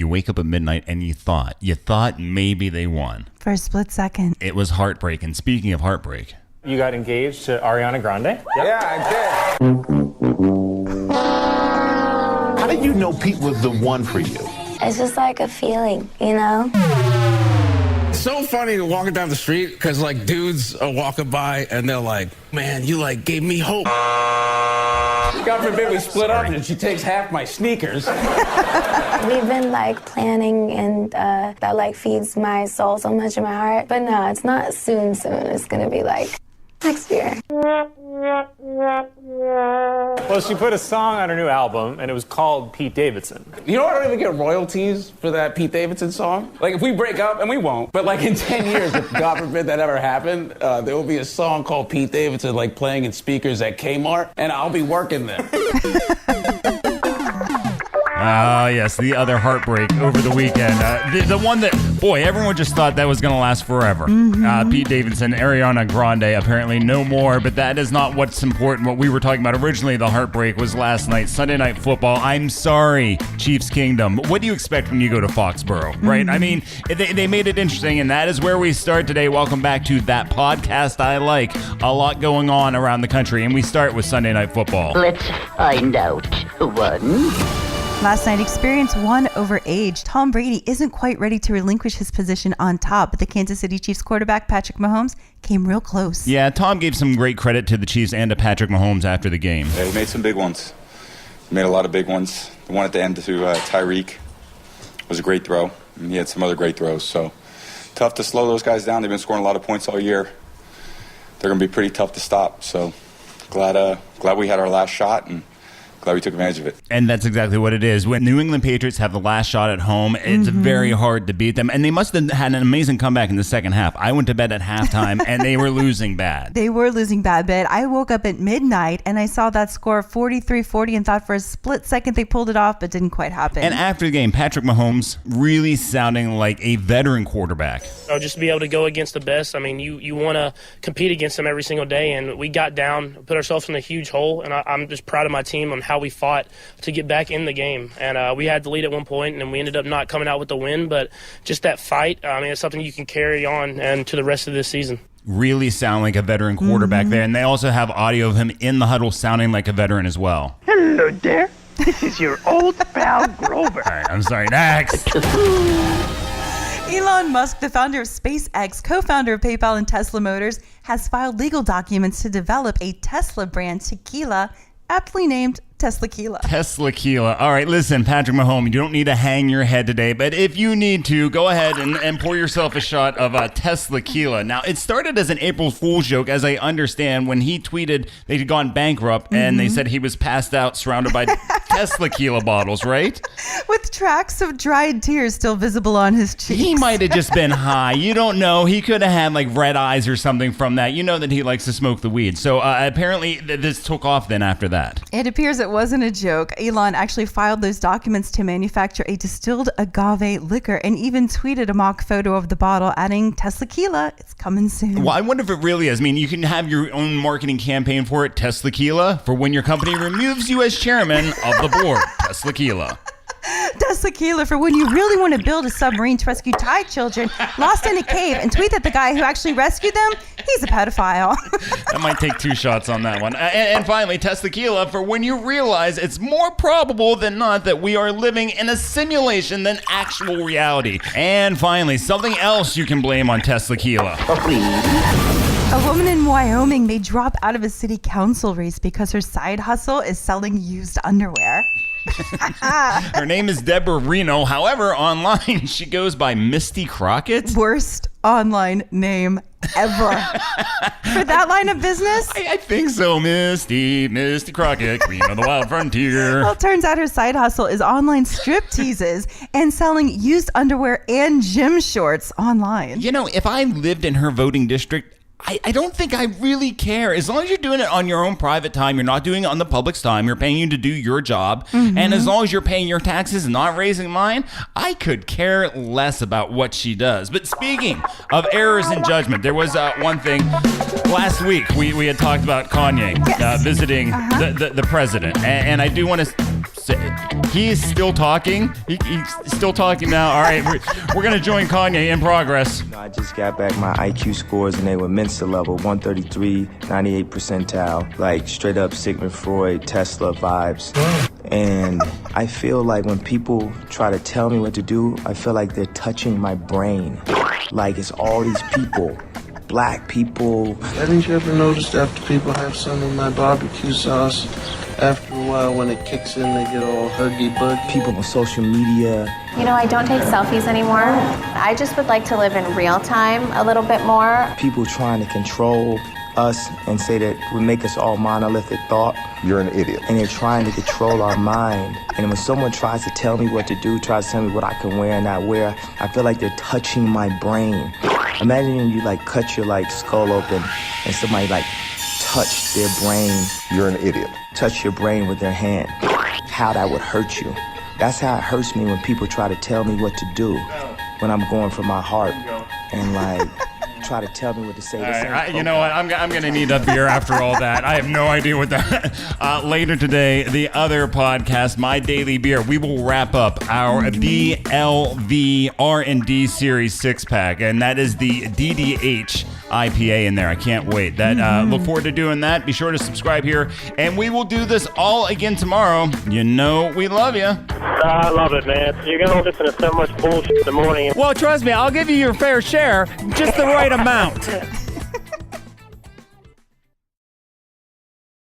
you wake up at midnight and you thought maybe they won. For a split second. It was heartbreaking. Speaking of heartbreak. You got engaged to Ariana Grande? Yep. Yeah, I did. How did you know Pete was the one for you? It's just like a feeling, you know? It's so funny walking down the street because, like, dudes are walking by and they're like, man, you, like, gave me hope. God forbid we split up and she takes half my sneakers. We've been, like, planning, and that, like, feeds my soul so much in my heart. But no, it's not soon. It's going to be, like, next year. Well, she put a song on her new album, and it was called Pete Davidson. You know, I don't even get royalties for that Pete Davidson song. Like, if we break up, and we won't, but, like, in 10 years, if God forbid that ever happened, there will be a song called Pete Davidson, like, playing in speakers at Kmart, and I'll be working there. Ah, yes, the other heartbreak over the weekend. The one that, boy, everyone just thought that was going to last forever. Pete Davidson, Ariana Grande, apparently no more, but that is not what's important. What we were talking about originally, the heartbreak, was last night, Sunday Night Football. I'm sorry, Chiefs Kingdom. What do you expect when you go to Foxborough, right? I mean, they made it interesting, and that is where we start today. Welcome back to That Podcast I Like. A lot going on around the country, and we start with Sunday Night Football. Let's find out who won. Last night, experience won over age. Tom Brady isn't quite ready to relinquish his position on top, but the Kansas City Chiefs quarterback, Patrick Mahomes, came real close. Yeah, Tom gave some great credit to the Chiefs and to Patrick Mahomes after the game. Yeah, he made some big ones. He made a lot of big ones. The one at the end to Tyreek was a great throw, and he had some other great throws. So tough to slow those guys down. They've been scoring a lot of points all year. They're going to be pretty tough to stop. So glad we had our last shot, and glad we took advantage of it. And that's exactly what it is. When New England Patriots have the last shot at home, it's very hard to beat them. And they must have had an amazing comeback in the second half. I went to bed at halftime, and they were losing bad. They were losing bad, but I woke up at midnight, and I saw that score 43-40 and thought for a split second they pulled it off, but didn't quite happen. And after the game, Patrick Mahomes really sounding like a veteran quarterback. Just to be able to go against the best. I mean, you want to compete against them every single day, and we got down, put ourselves in a huge hole, and I'm just proud of my team on how we fought to get back in the game. And we had the lead at one point, and then we ended up not coming out with the win, but just that fight, I mean, it's something you can carry on and to the rest of this season. Really sound like a veteran quarterback there, and they also have audio of him in the huddle sounding like a veteran as well. Hello there. This is your old pal Grover. All right, I'm sorry, next. Elon Musk, the founder of SpaceX, co-founder of PayPal and Tesla Motors, has filed legal documents to develop a Tesla brand tequila, aptly named Teslaquila. Teslaquila. All right, listen, Patrick Mahomes, you don't need to hang your head today, but if you need to, go ahead and pour yourself a shot of Teslaquila. Now, it started as an April Fool's joke, as I understand, when he tweeted they'd gone bankrupt and they said he was passed out surrounded by Teslaquila bottles, right? With tracks of dried tears still visible on his cheeks. He might have just been high. You don't know. He could have had like red eyes or something from that. You know that he likes to smoke the weed. So apparently this took off then after that. It appears it wasn't a joke. Elon actually filed those documents to manufacture a distilled agave liquor and even tweeted a mock photo of the bottle, adding Teslaquila, it's coming soon. Well, I wonder if it really is. I mean, you can have your own marketing campaign for it, Teslaquila, for when your company removes you as chairman of the board. Teslaquila. Teslaquila for when you really want to build a submarine to rescue Thai children lost in a cave and tweet that the guy who actually rescued them, he's a pedophile. That might take two shots on that one. And finally, Teslaquila for when you realize it's more probable than not that we are living in a simulation than actual reality. And finally, something else you can blame on Teslaquila. A woman in Wyoming may drop out of a city council race because her side hustle is selling used underwear. Her name is Deborah Reno. However, online she goes by Misty Crockett. Worst online name ever. For that line of business? I think so. Misty Crockett, Queen of the Wild Frontier. Well, it turns out her side hustle is online strip teases and selling used underwear and gym shorts online. You know, if I lived in her voting district, I don't think I really care. As long as you're doing it on your own private time, you're not doing it on the public's time, you're paying you to do your job, and as long as you're paying your taxes and not raising mine, I could care less about what she does. But speaking of errors in judgment, there was one thing. Last week, we had talked about Kanye visiting the president, and I do want to He's still talking. He's still talking now. All right, we're going to join Kanye in progress. I just got back my IQ scores and they were Mensa level, 133, 98 percentile, like straight up Sigmund Freud, Tesla vibes. And I feel like when people try to tell me what to do, I feel like they're touching my brain. Like it's all these people, black people. Haven't you ever noticed after people have some of my barbecue sauce, after a while when it kicks in, they get all huggy-buggy? People on social media. You know, I don't take selfies anymore. I just would like to live in real time a little bit more. People trying to control us and say that we make us all monolithic thought. You're an idiot. And they're trying to control our mind. And when someone tries to tell me what to do, tries to tell me what I can wear and not wear, I feel like they're touching my brain. Imagine you like cut your like skull open and somebody like touch their brain. You're an idiot. Touch your brain with their hand. How that would hurt you. That's how it hurts me when people try to tell me what to do when I'm going from my heart and like try to tell me what to say. Right, you know what? I'm going to need a beer after all that. I have no idea what that. Later today, the other podcast, My Daily Beer, we will wrap up our BLV R&D Series 6-pack, and that is the DDH IPA in there. I can't wait. Look forward to doing that. Be sure to subscribe here, and we will do this all again tomorrow. You know we love you. I love it, man. You're going to listen to so much bullshit in the morning. Well, trust me, I'll give you your fair share, just the right amount.